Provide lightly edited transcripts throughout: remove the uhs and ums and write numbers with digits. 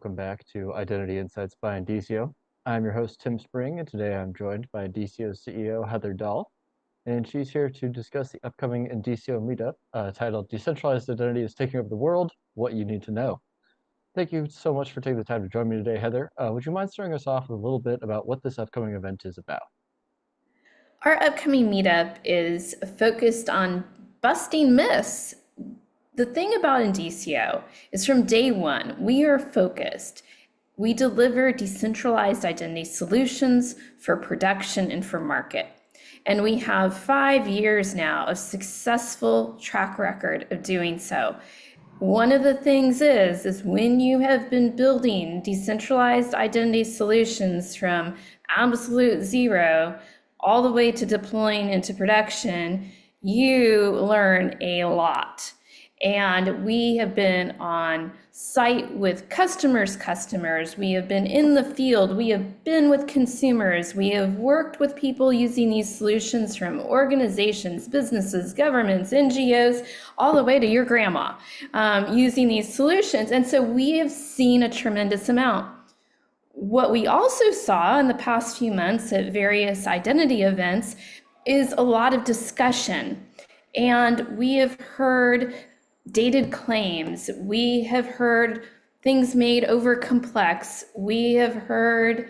welcome back to Identity Insights by Indicio. I'm your host, Tim Spring, and today I'm joined by Indicio CEO Heather Dahl, and she's here to discuss the upcoming Indicio Meetup titled Decentralized Identity is Taking Over the World, What You Need to Know. Thank you so much for taking the time to join me today, Heather. Would you mind starting us off with a little bit about what this upcoming event is about? Our upcoming meetup is focused on busting myths. The thing about Indicio is from day one, we are focused. We deliver decentralized identity solutions for production and for market. And we have 5 years now of successful track record of doing so. One of the things is when you have been building decentralized identity solutions from absolute zero all the way to deploying into production, you learn a lot. And we have been on site with customers. We have been in the field. We have been with consumers. We have worked with people using these solutions from organizations, businesses, governments, NGOs, all the way to your grandma using these solutions. And so we have seen a tremendous amount. What we also saw in the past few months at various identity events is a lot of discussion. And we have heard dated claims. We have heard things made over complex. We have heard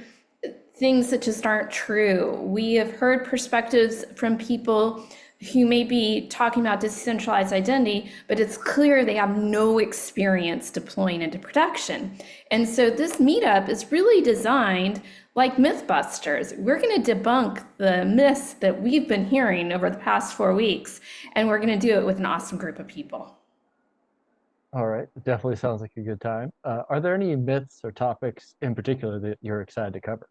things that just aren't true. We have heard perspectives from people who may be talking about decentralized identity, but it's clear they have no experience deploying into production. And so this meetup is really designed like Mythbusters. We're going to debunk the myths that we've been hearing over the past 4 weeks, and we're going to do it with an awesome group of people. All right, it definitely sounds like a good time. Are there any myths or topics in particular that you're excited to cover?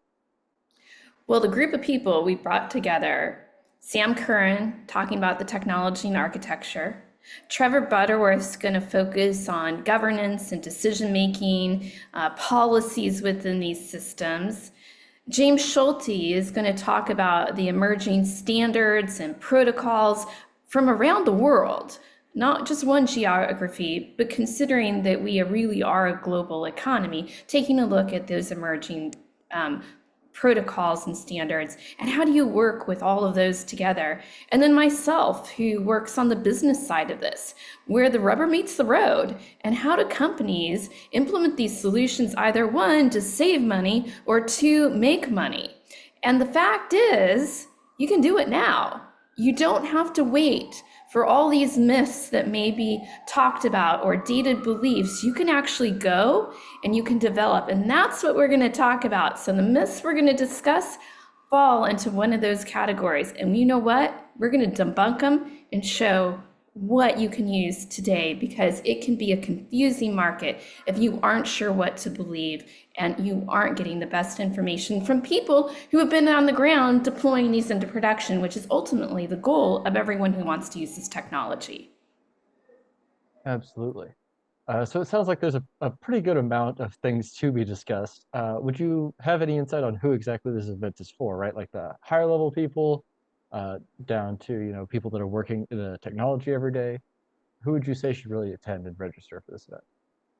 Well, the group of people we brought together, Sam Curran talking about the technology and architecture, Trevor Butterworth is going to focus on governance and decision-making, policies within these systems. James Schulte is going to talk about the emerging standards and protocols from around the world, not just one geography, but considering that we really are a global economy, taking a look at those emerging protocols and standards, and how do you work with all of those together? And then myself, who works on the business side of this, where the rubber meets the road, and how do companies implement these solutions, either one, to save money, or two, make money. And the fact is, you can do it now. You don't have to wait for all these myths that may be talked about or dated beliefs. You can actually go and you can develop. And that's what we're going to talk about. So the myths we're going to discuss fall into one of those categories. And you know what? We're going to debunk them and show what you can use today, because it can be a confusing market if you aren't sure what to believe and you aren't getting the best information from people who have been on the ground deploying these into production, which is ultimately the goal of everyone who wants to use this technology. Absolutely. So it sounds like there's a pretty good amount of things to be discussed. Would you have any insight on who exactly this event is for, right? Like the higher level people, down to people that are working in the technology every day? Who would you say should really attend and register for this event?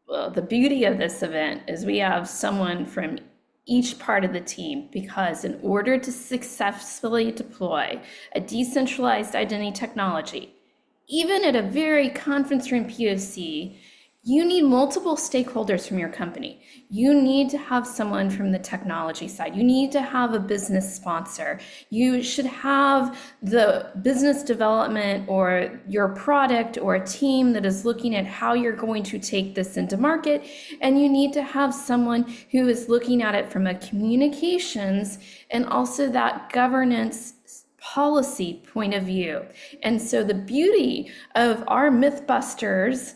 Well, the beauty of this event is we have someone from each part of the team, because in order to successfully deploy a decentralized identity technology, even at a very conference room POC, you need multiple stakeholders from your company. You need to have someone from the technology side. You need to have a business sponsor. You should have the business development or your product or a team that is looking at how you're going to take this into market. And you need to have someone who is looking at it from a communications and also that governance policy point of view. And so the beauty of our Mythbusters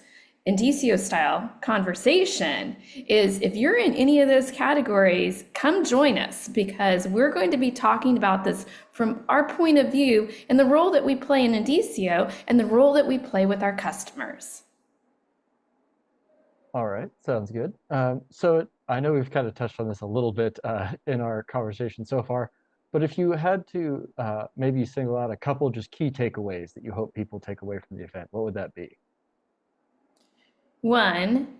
Indicio style conversation is, if you're in any of those categories, come join us, because we're going to be talking about this from our point of view and the role that we play in Indicio and the role that we play with our customers. All right, sounds good. So I know we've kind of touched on this a little bit in our conversation so far, but if you had to maybe single out a couple just key takeaways that you hope people take away from the event, what would that be? One,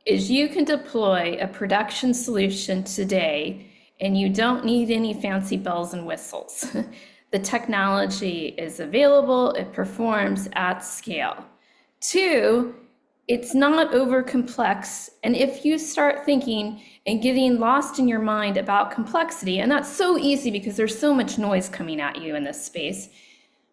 is you can deploy a production solution today and you don't need any fancy bells and whistles. The technology is available, it performs at scale. Two, it's not over complex. And if you start thinking and getting lost in your mind about complexity, and that's so easy because there's so much noise coming at you in this space,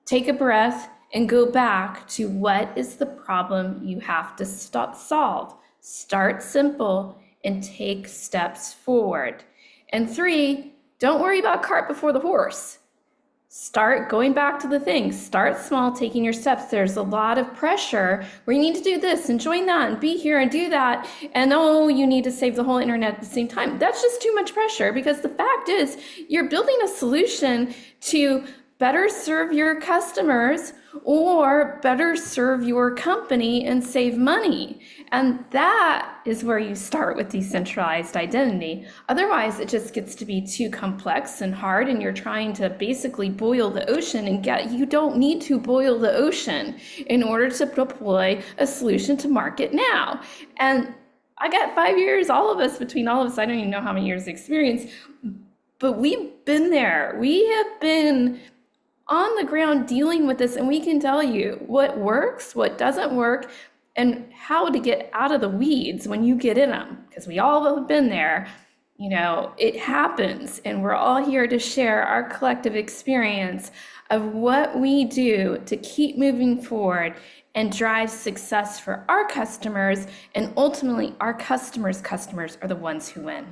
take a breath and go back to what is the problem you have to solve. Start simple and take steps forward. And three, don't worry about cart before the horse. Start going back to the things. Start small, taking your steps. There's a lot of pressure where you need to do this and join that and be here and do that. And oh, you need to save the whole internet at the same time. That's just too much pressure, because the fact is you're building a solution to better serve your customers or better serve your company and save money. And that is where you start with decentralized identity. Otherwise, it just gets to be too complex and hard, and you're trying to basically boil the ocean, and you don't need to boil the ocean in order to deploy a solution to market now. And I got 5 years, between all of us, I don't even know how many years of experience, but we've been there. We have been on the ground dealing with this, and we can tell you what works, what doesn't work, and how to get out of the weeds when you get in them, because we all have been there. You know, it happens, and we're all here to share our collective experience of what we do to keep moving forward and drive success for our customers, and ultimately our customers' customers are the ones who win.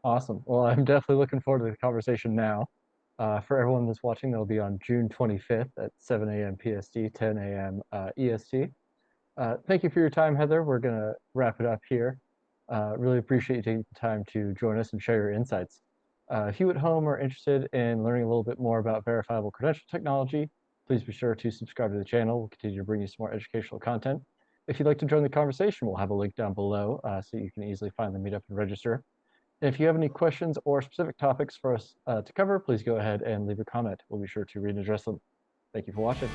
Awesome. Well, I'm definitely looking forward to the conversation now. For everyone that's watching, that'll be on June 25th at 7 a.m. PST, 10 a.m. EST. Thank you for your time, Heather. We're going to wrap it up here. Really appreciate you taking the time to join us and share your insights. If you at home are interested in learning a little bit more about verifiable credential technology, please be sure to subscribe to the channel. We'll continue to bring you some more educational content. If you'd like to join the conversation, we'll have a link down below so you can easily find the meetup and register. If you have any questions or specific topics for us to cover, please go ahead and leave a comment. We'll be sure to read and address them. Thank you for watching.